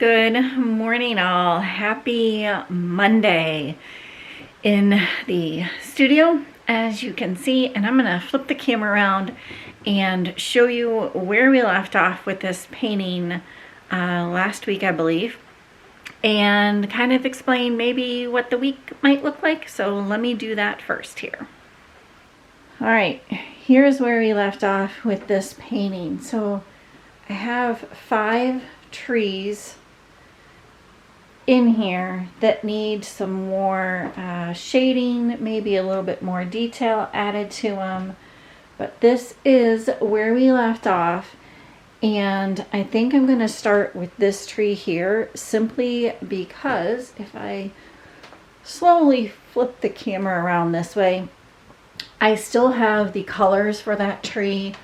Good morning, all. Happy Monday in the studio, as you can see, and I'm going to flip the camera around and show you where we left off with this painting last week, I believe, and kind of explain maybe what the week might look like. So let me do that first here. All right, here's where we left off with this painting. So I have 5 trees in here that need some more shading, maybe a little bit more detail added to them, but this is where we left off, and I think I'm going to start with this tree here simply because if I slowly flip the camera around this way, I still have the colors for that tree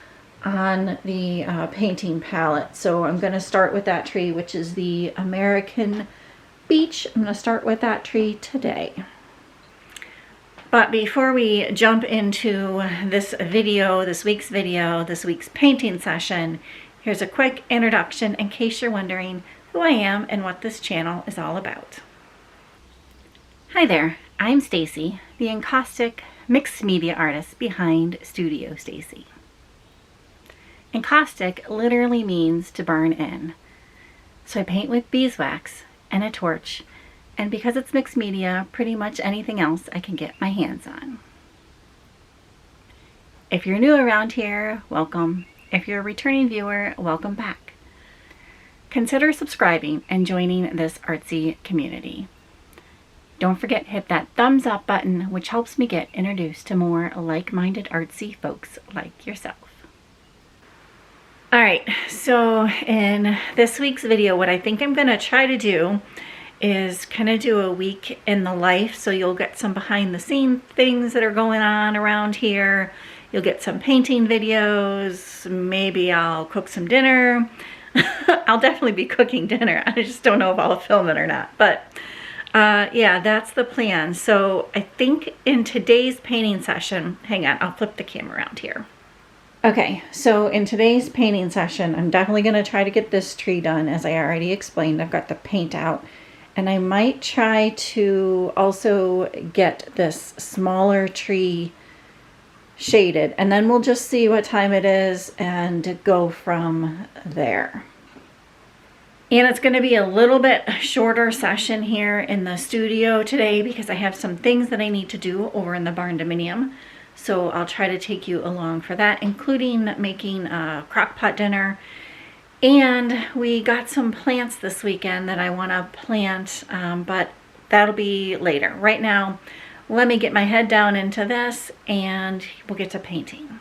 on the painting palette. So I'm going to start with that tree, which is the American Beach. I'm going to start with that tree today. But before we jump into this video, this week's painting session, here's a quick introduction in case you're wondering who I am and what this channel is all about. Hi there, I'm Stacy, the Encaustic mixed media artist behind Studio Stacy. Encaustic literally means to burn in. So I paint with beeswax and a torch, and because it's mixed media, pretty much anything else I can get my hands on. If you're new around here, welcome. If you're a returning viewer, welcome back. Consider subscribing and joining this artsy community. Don't forget to hit that thumbs up button, which helps me get introduced to more like-minded artsy folks like yourself. All right, so in this week's video, what I think I'm going to try to do is kind of do a week in the life. So you'll get some behind the scenes things that are going on around here. You'll get some painting videos. Maybe I'll cook some dinner. I'll definitely be cooking dinner. I just don't know if I'll film it or not. But yeah, that's the plan. So I think in today's painting session, hang on, I'll flip the camera around here. Okay, so in today's painting session, I'm definitely going to try to get this tree done. As I already explained, I've got the paint out, and I might try to also get this smaller tree shaded, and then we'll just see what time it is and go from there. And it's going to be a little bit shorter session here in the studio today because I have some things that I need to do over in the barn dominium. So I'll try to take you along for that, including making a crock pot dinner. And we got some plants this weekend that I want to plant, but that'll be later. Right now, let me get my head down into this and we'll get to painting.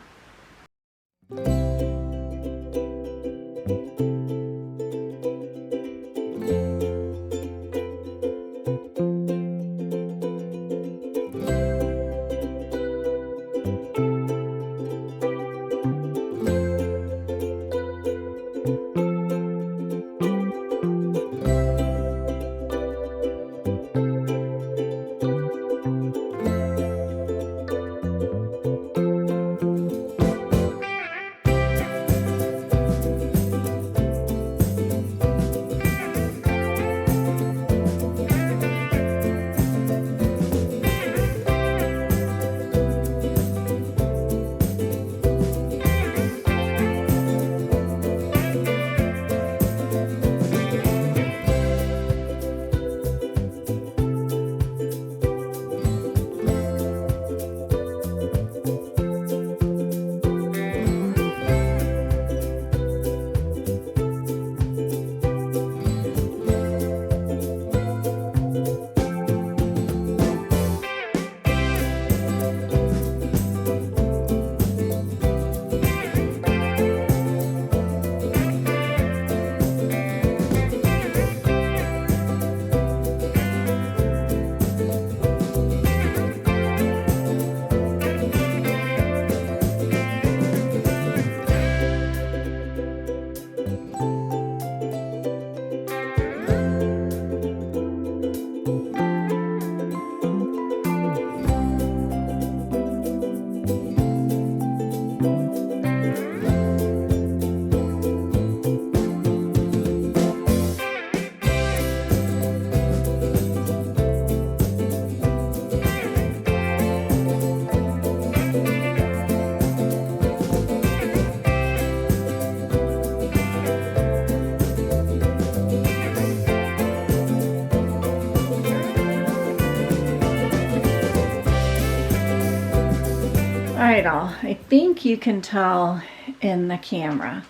Alright all, I think you can tell in the camera,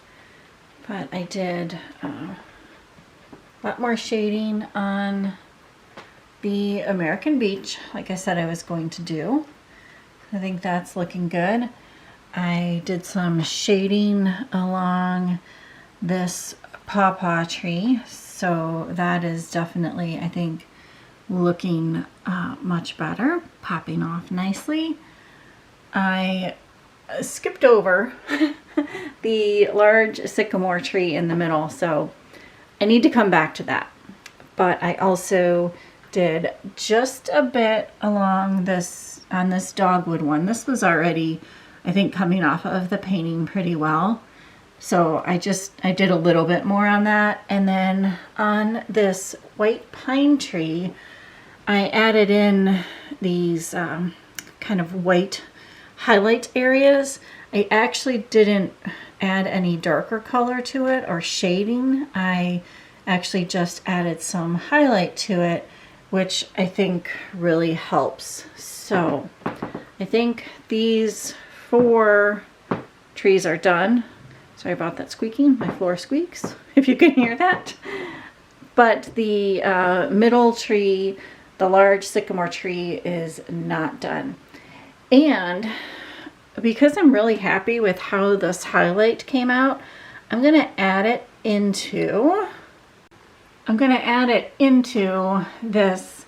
but I did a lot more shading on the American Beach, like I said I was going to do. I think that's looking good. I did some shading along this pawpaw tree, so that is definitely, I think, looking much better, popping off nicely. I skipped over the large sycamore tree in the middle, so I need to come back to that. But I also did just a bit along this, on this dogwood one. This was already, I think, coming off of the painting pretty well. So I did a little bit more on that. And then on this white pine tree, I added in these kind of white highlight areas. I actually didn't add any darker color to it or shading. I actually just added some highlight to it, which I think really helps. So I think these 4 trees are done. Sorry about that squeaking. My floor squeaks, if you can hear that. But the middle tree, the large sycamore tree, is not done. And because I'm really happy with how this highlight came out, I'm going to add it into this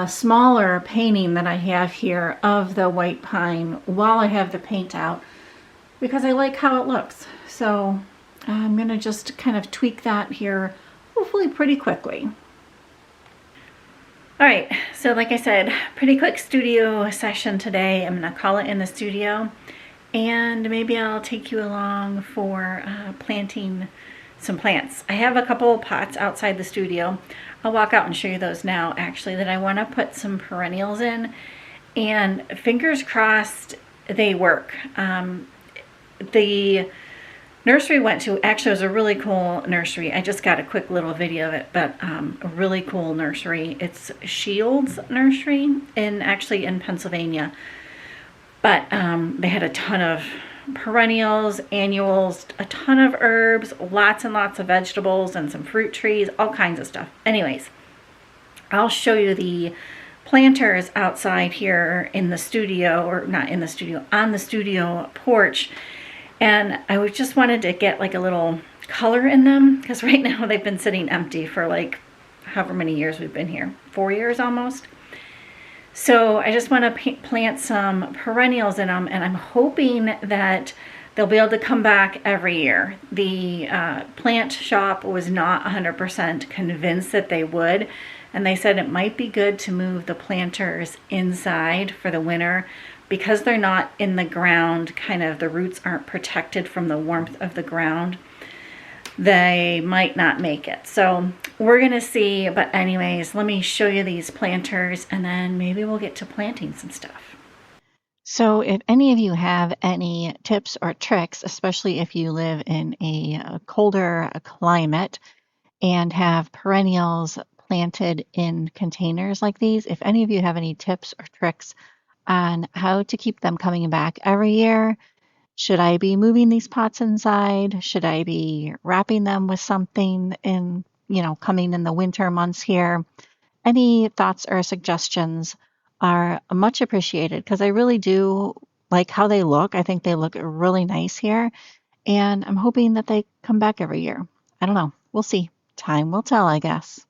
smaller painting that I have here of the white pine while I have the paint out, because I like how it looks. So I'm going to just kind of tweak that here, hopefully pretty quickly. All right, so like I said, pretty quick studio session today. I'm going to call it in the studio, and maybe I'll take you along for planting some plants. I have a couple pots outside the studio. I'll walk out and show you those now, actually, that I want to put some perennials in, and fingers crossed they work. The nursery we went to actually was a really cool nursery. I just got a quick little video of it, but a really cool nursery. It's Shields Nursery actually in Pennsylvania. But they had a ton of perennials, annuals, a ton of herbs, lots and lots of vegetables, and some fruit trees, all kinds of stuff. Anyways, I'll show you the planters outside here in the studio, or not in the studio, on the studio porch. And I just wanted to get like a little color in them, because right now they've been sitting empty for like however many years we've been here, 4 years almost. So I just want to plant some perennials in them, and I'm hoping that they'll be able to come back every year. The plant shop was not 100% convinced that they would, and they said it might be good to move the planters inside for the winter, because they're not in the ground, kind of the roots aren't protected from the warmth of the ground. They might not make it. So we're gonna see, but anyways, let me show you these planters, and then maybe we'll get to planting some stuff. So if any of you have any tips or tricks, especially if you live in a colder climate and have perennials planted in containers like these, if any of you have any tips or tricks on how to keep them coming back every year. Should I be moving these pots inside? Should I be wrapping them with something in, coming in the winter months here? Any thoughts or suggestions are much appreciated, because I really do like how they look. I think they look really nice here, and I'm hoping that they come back every year. I don't know. We'll see. Time will tell, I guess.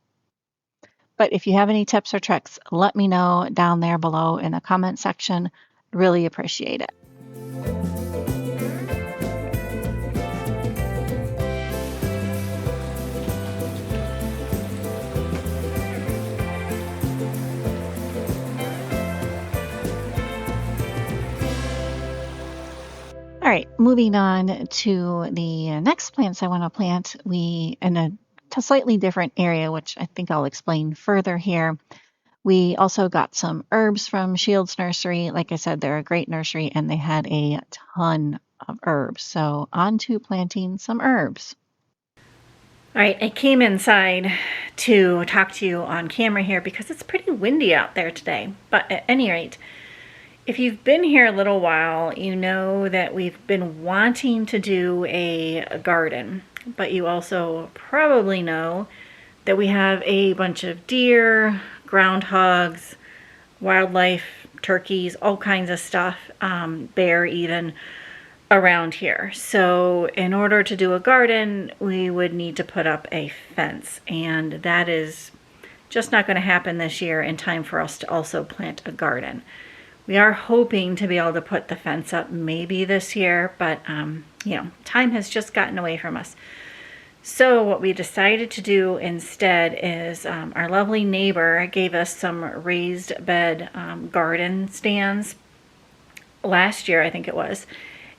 But if you have any tips or tricks, let me know down there below in the comment section. Really appreciate it. All right, moving on to the next plants I want to plant. In a slightly different area, which I think I'll explain further here. We also got some herbs from Shields Nursery. Like I said, they're a great nursery, and they had a ton of herbs. So on to planting some herbs. All right, I came inside to talk to you on camera here because it's pretty windy out there today. But at any rate, If you've been here a little while, you know that we've been wanting to do a garden, but you also probably know that we have a bunch of deer, groundhogs, wildlife, turkeys, all kinds of stuff, bear even, around here. So in order to do a garden, we would need to put up a fence, and that is just not going to happen this year in time for us to also plant a garden. We are hoping to be able to put the fence up maybe this year, but time has just gotten away from us. So what we decided to do instead is our lovely neighbor gave us some raised bed garden stands last year, I think it was.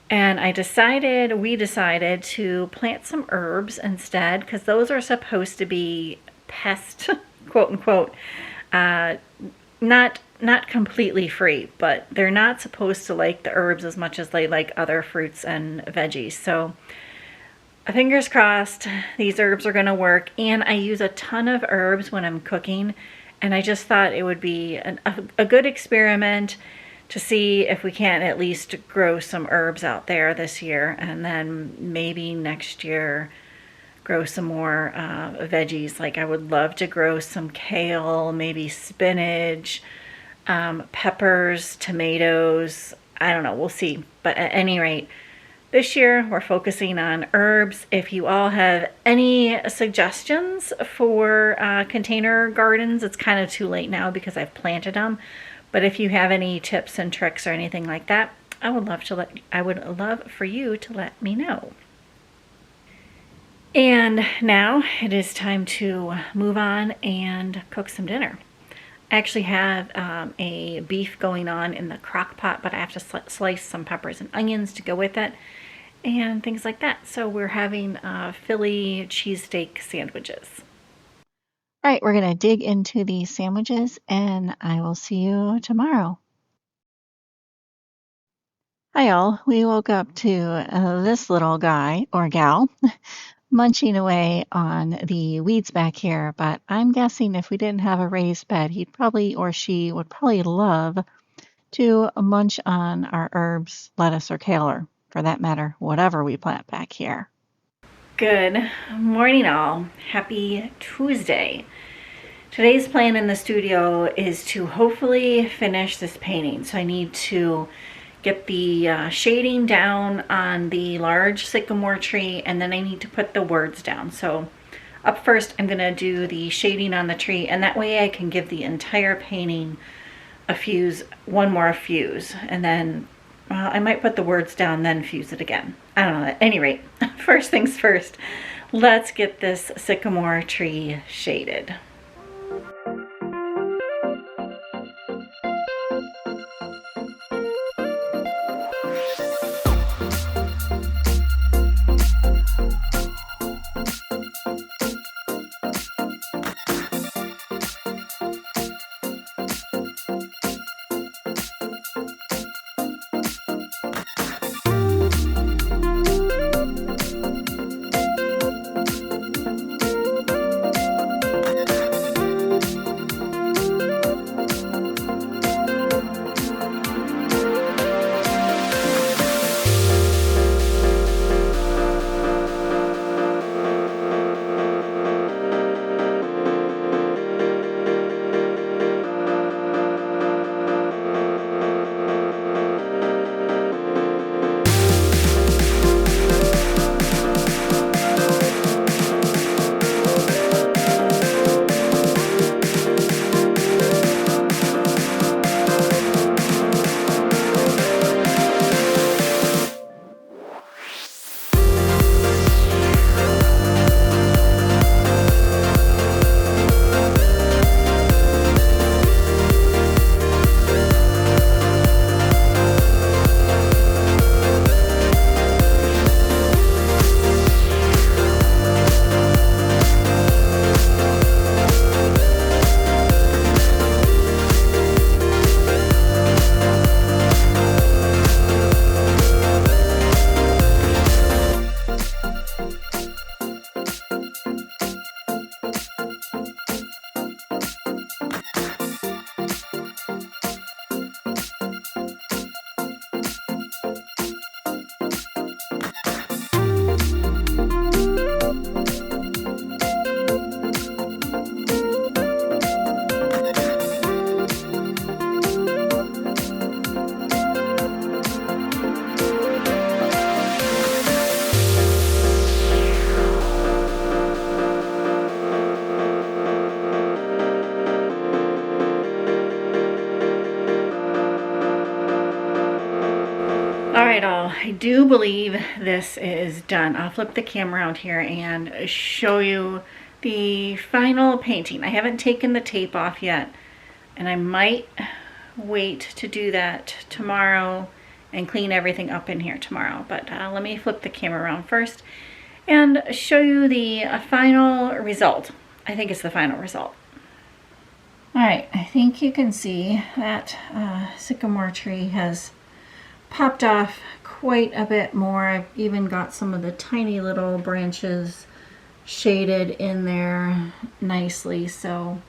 And we decided to plant some herbs instead, because those are supposed to be pest, quote unquote, not completely free, but they're not supposed to like the herbs as much as they like other fruits and veggies. So fingers crossed these herbs are going to work. And I use a ton of herbs when I'm cooking, and I just thought it would be a good experiment to see if we can't at least grow some herbs out there this year, and then maybe next year grow some more veggies. Like I would love to grow some kale, maybe spinach, peppers, tomatoes. I don't know, we'll see. But at any rate, this year we're focusing on herbs. If you all have any suggestions for container gardens, it's kind of too late now because I've planted them. But if you have any tips and tricks or anything like that, I would love for you to let me know. And now it is time to move on and cook some dinner. I actually have a beef going on in the crock pot, but I have to slice some peppers and onions to go with it and things like that. So we're having Philly cheesesteak sandwiches. All right, we're going to dig into these sandwiches, and I will see you tomorrow. Hi, all. We woke up to this little guy or gal munching away on the weeds back here, but I'm guessing if we didn't have a raised bed, she would probably love to munch on our herbs, lettuce, or kale, or for that matter, whatever we plant back here. Good morning, all. Happy Tuesday. Today's plan in the studio is to hopefully finish this painting. So I need to get the shading down on the large sycamore tree, and then I need to put the words down. So up first, I'm gonna do the shading on the tree, and that way I can give the entire painting one more fuse, and then I might put the words down, then fuse it again. I don't know. At any rate, first things first, let's get this sycamore tree shaded. right, all. I do believe this is done. I'll flip the camera around here and show you the final painting. I haven't taken the tape off yet, and I might wait to do that tomorrow and clean everything up in here tomorrow. But let me flip the camera around first and show you the final result. I think it's the final result. All right, I think you can see that sycamore tree has popped off quite a bit more. I've even got some of the tiny little branches shaded in there nicely. So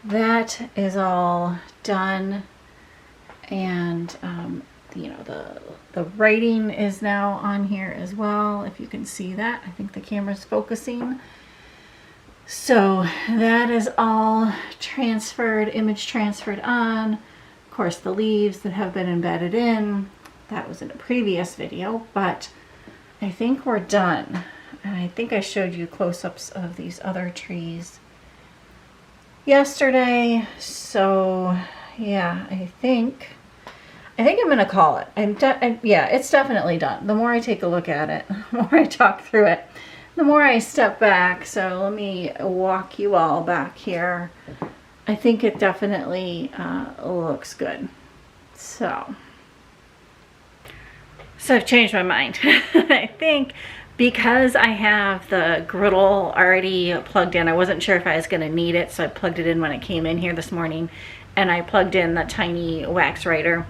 that is all done. And you know, the writing is now on here as well, if you can see that. I think the camera's focusing. So that is all transferred, image transferred on. Of course, the leaves that have been embedded in, that was in a previous video, but I think we're done. And I think I showed you close-ups of these other trees yesterday. So yeah, I think I'm gonna call it. Yeah, it's definitely done. The more I take a look at it, the more I talk through it, the more I step back. So let me walk you all back here. I think it definitely looks good. So I've changed my mind. I think because I have the griddle already plugged in, I wasn't sure if I was gonna need it, so I plugged it in when I came in here this morning, and I plugged in the tiny wax writer.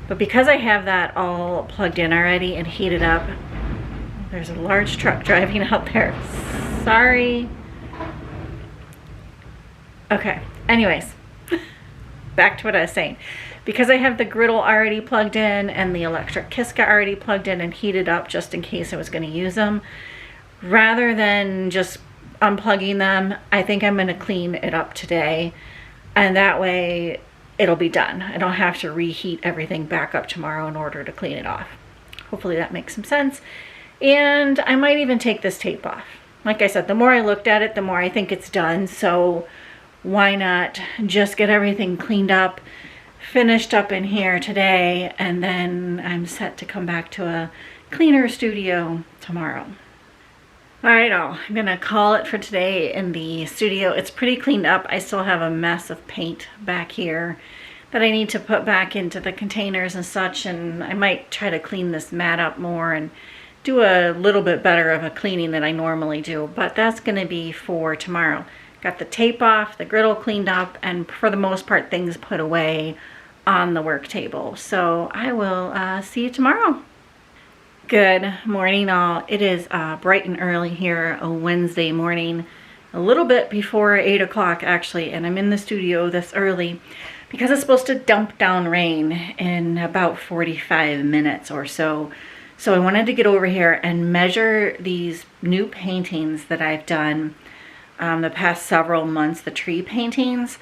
But because I have that all plugged in already and heated up, there's a large truck driving out there. Sorry. Okay, anyways, back to what I was saying. Because I have the griddle already plugged in and the electric Kiska already plugged in and heated up just in case I was going to use them, rather than just unplugging them, I think I'm going to clean it up today. And that way it'll be done. I don't have to reheat everything back up tomorrow in order to clean it off. Hopefully that makes some sense. And I might even take this tape off. Like I said, the more I looked at it, the more I think it's done. So why not just get everything cleaned up, finished up in here today, and then I'm set to come back to a cleaner studio tomorrow. All right, all. I'm gonna call it for today in the studio. It's pretty cleaned up. I still have a mess of paint back here that I need to put back into the containers and such, and I might try to clean this mat up more and do a little bit better of a cleaning than I normally do, but that's gonna be for tomorrow. Got the tape off, the griddle cleaned up, and for the most part, things put away on the work table. So I will see you tomorrow. Good morning, all. It is bright and early here, a Wednesday morning, a little bit before 8 o'clock actually, and I'm in the studio this early because it's supposed to dump down rain in about 45 minutes or so. So I wanted to get over here and measure these new paintings that I've done the past several months, the tree paintings,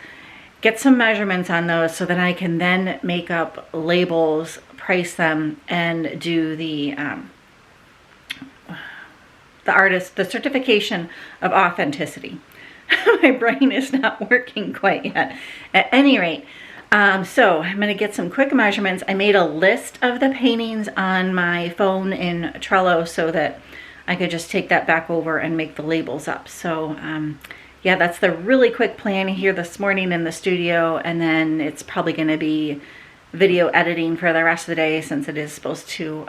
get some measurements on those so that I can then make up labels, price them, and do the certification of authenticity. My brain is not working quite yet. At any rate, so I'm gonna get some quick measurements. I made a list of the paintings on my phone in Trello so that I could just take that back over and make the labels up. So yeah, that's the really quick plan here this morning in the studio, and then it's probably gonna be video editing for the rest of the day since it is supposed to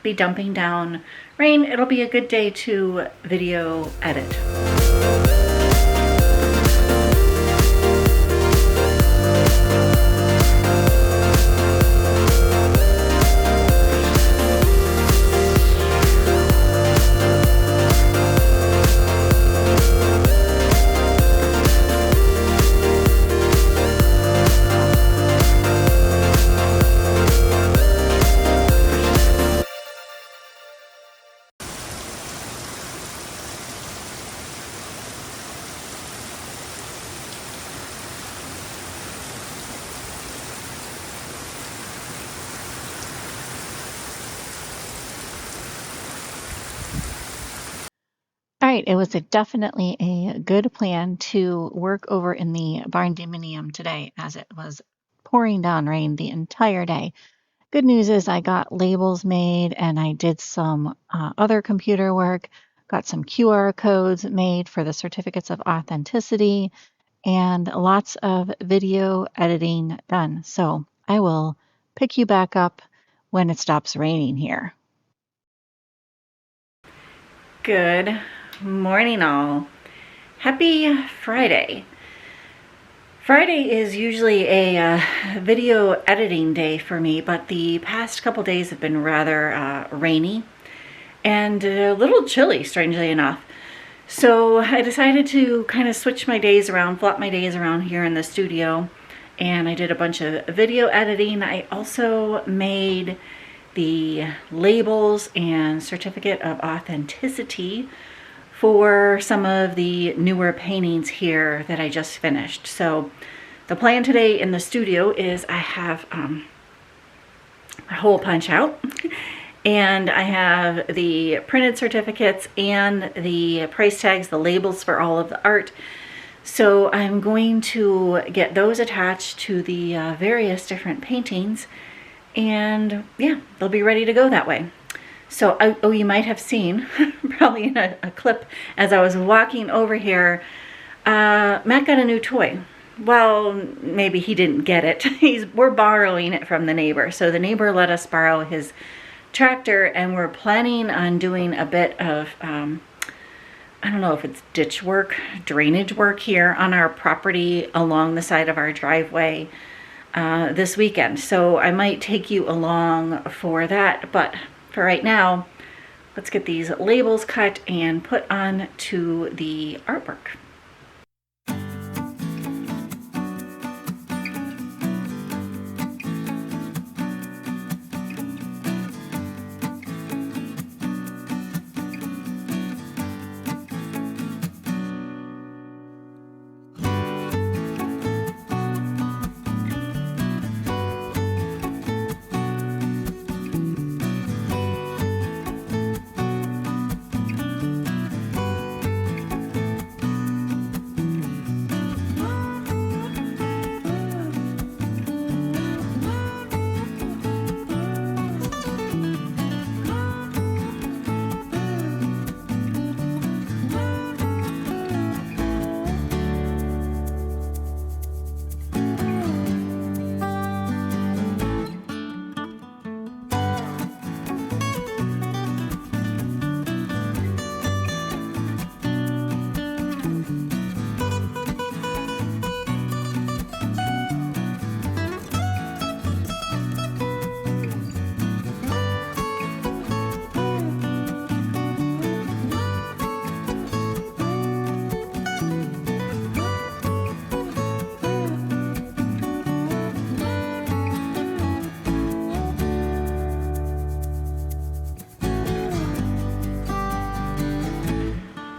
be dumping down rain. It'll be a good day to video edit. All right, it was definitely a good plan to work over in the barn dominium today as it was pouring down rain the entire day. Good news is I got labels made and I did some other computer work, got some QR codes made for the certificates of authenticity, and lots of video editing done. So I will pick you back up when it stops raining here. Good morning, all. Happy Friday. Friday is usually a video editing day for me, but the past couple days have been rather rainy and a little chilly, strangely enough. So I decided to kind of switch my days around, flop my days around here in the studio, and I did a bunch of video editing. I also made the labels and certificate of authenticity for some of the newer paintings here that I just finished. So the plan today in the studio is I have a hole punch out and I have the printed certificates and the price tags, the labels for all of the art. So I'm going to get those attached to the various different paintings, and yeah, they'll be ready to go that way. So, oh, you might have seen, probably in a clip, as I was walking over here, Matt got a new toy. Well, maybe he didn't get it. We're borrowing it from the neighbor. So the neighbor let us borrow his tractor, and we're planning on doing a bit of, I don't know if it's ditch work, drainage work here on our property along the side of our driveway this weekend. So I might take you along for that, but for right now, let's get these labels cut and put on to the artwork.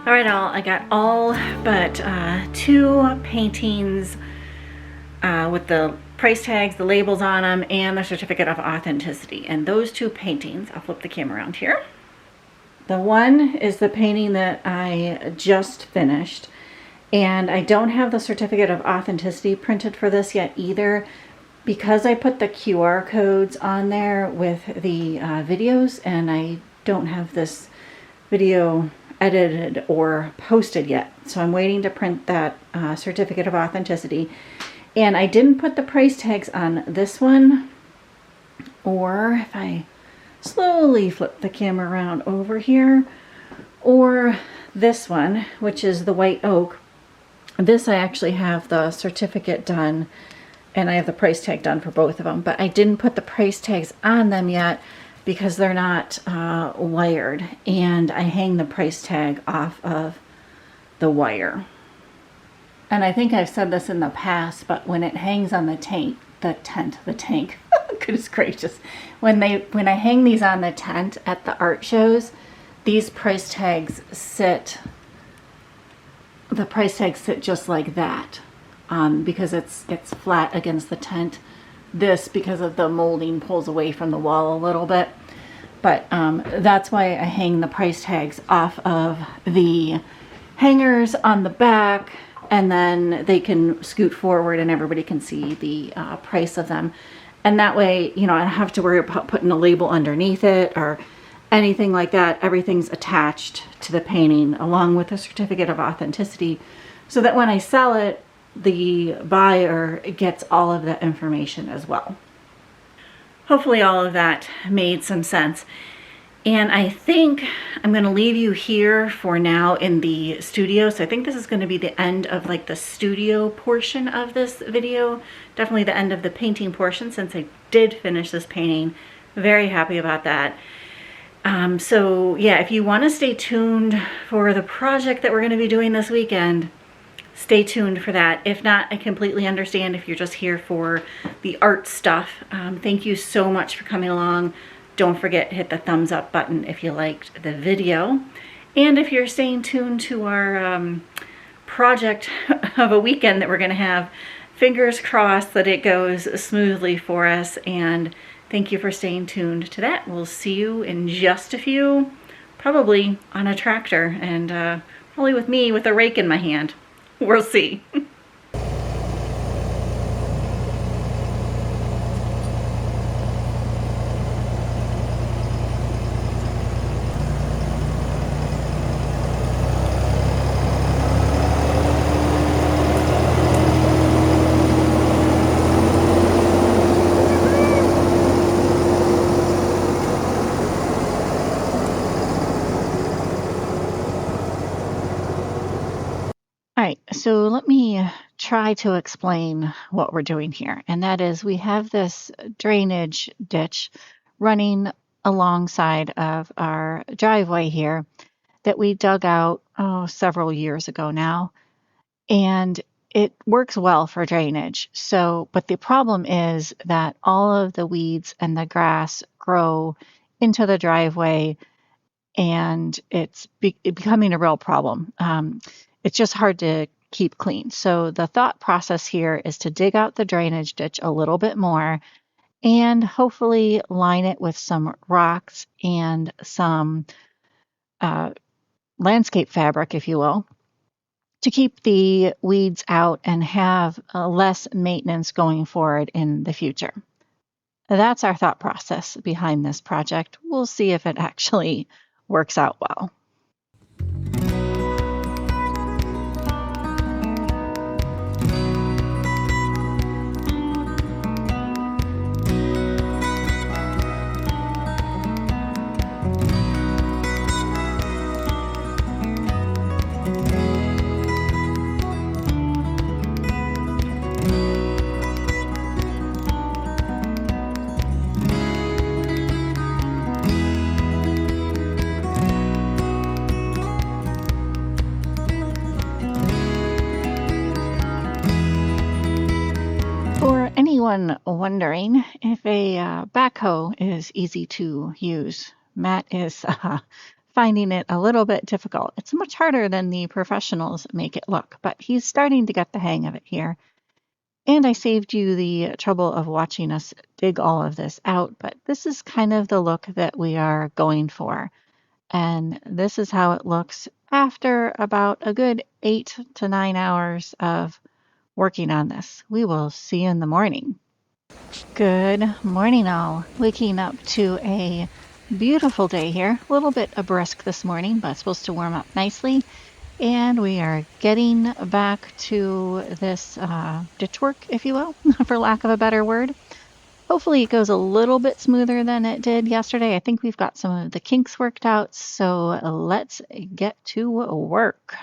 All right, all, I got all but 2 paintings with the price tags, the labels on them, and the certificate of authenticity. And those 2 paintings, I'll flip the camera around here. The one is the painting that I just finished, and I don't have the certificate of authenticity printed for this yet either, because I put the QR codes on there with the videos, and I don't have this video edited or posted yet. So I'm waiting to print that certificate of authenticity. And I didn't put the price tags on this one, or if I slowly flip the camera around over here, or this one, which is the white oak. This I actually have the certificate done, and I have the price tag done for both of them, but I didn't put the price tags on them yet because they're not wired, and I hang the price tag off of the wire. And I think I've said this in the past, but when it hangs on the tank, goodness gracious, when I hang these on the tent at the art shows, these price tags sit, the price tags sit just like that, because it's flat against the tent. This, because of the molding, pulls away from the wall a little bit, but that's why I hang the price tags off of the hangers on the back, and then they can scoot forward and everybody can see the price of them. And that way, you know, I don't have to worry about putting a label underneath it or anything like that. Everything's attached to the painting along with a certificate of authenticity, so that when I sell it, the buyer gets all of that information as well. Hopefully all of that made some sense. And I think I'm going to leave you here for now in the studio. So I think this is going to be the end of like the studio portion of this video. Definitely the end of the painting portion, since I did finish this painting. Very happy about that. So yeah, if you want to stay tuned for the project that we're going to be doing this weekend, stay tuned for that. If not, I completely understand if you're just here for the art stuff. Thank you so much for coming along. Don't forget to hit the thumbs up button if you liked the video. And if you're staying tuned to our project of a weekend that we're going to have, fingers crossed that it goes smoothly for us. And thank you for staying tuned to that. We'll see you in just a few, probably on a tractor and probably with me with a rake in my hand. We'll see. All right, so let me try to explain what we're doing here. And that is, we have this drainage ditch running alongside of our driveway here that we dug out several years ago now. And it works well for drainage. So, but the problem is that all of the weeds and the grass grow into the driveway, and it's becoming a real problem. It's just hard to keep clean. So the thought process here is to dig out the drainage ditch a little bit more and hopefully line it with some rocks and some landscape fabric, if you will, to keep the weeds out and have less maintenance going forward in the future. That's our thought process behind this project. We'll see if it actually works out well. For anyone wondering if a backhoe is easy to use, Matt is finding it a little bit difficult. It's much harder than the professionals make it look, but he's starting to get the hang of it here. And I saved you the trouble of watching us dig all of this out, but this is kind of the look that we are going for. And this is how it looks after about a good 8 to 9 hours of working on this. We will see you in the morning. Good morning, all. Waking up to a beautiful day here. A little bit brisk this morning, but it's supposed to warm up nicely. And we are getting back to this ditch work, if you will, for lack of a better word. Hopefully it goes a little bit smoother than it did yesterday. I think we've got some of the kinks worked out, so let's get to work.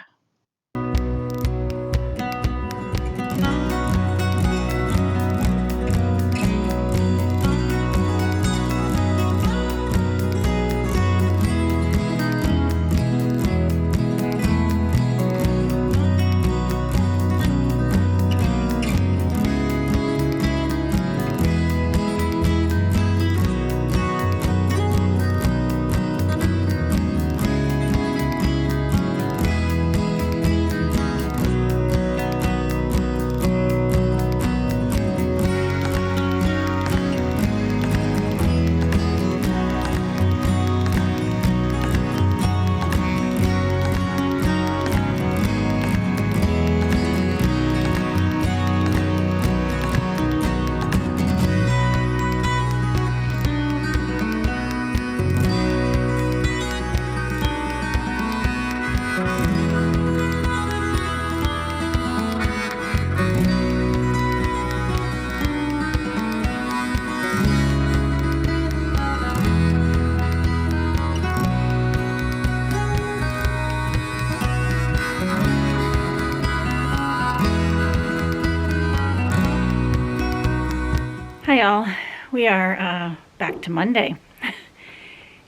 Hi all, we are back to Monday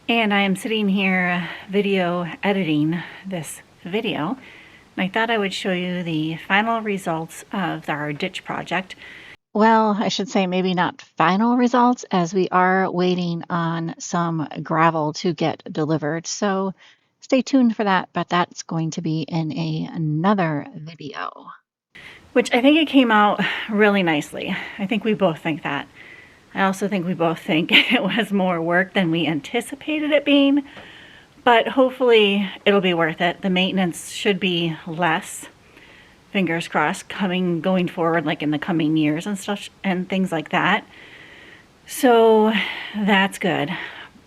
and I am sitting here video editing this video, and I thought I would show you the final results of our ditch project. Well, I should say maybe not final results, as we are waiting on some gravel to get delivered. So stay tuned for that, but that's going to be in another video. Which I think it came out really nicely. I think we both think that. I also think we both think it was more work than we anticipated it being, but hopefully it'll be worth it. The maintenance should be less, fingers crossed, going forward, like in the coming years and stuff and things like that. So that's good.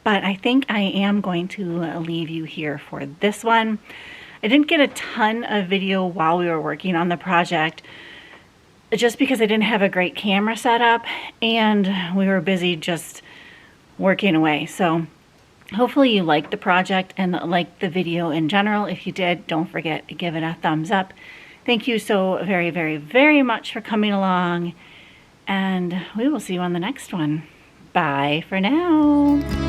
But I think I am going to leave you here for this one. I didn't get a ton of video while we were working on the project, just because I didn't have a great camera setup and we were busy just working away. So hopefully you liked the project and liked the video in general. If you did, don't forget to give it a thumbs up. Thank you so very, very, very much for coming along, and we will see you on the next one. Bye for now.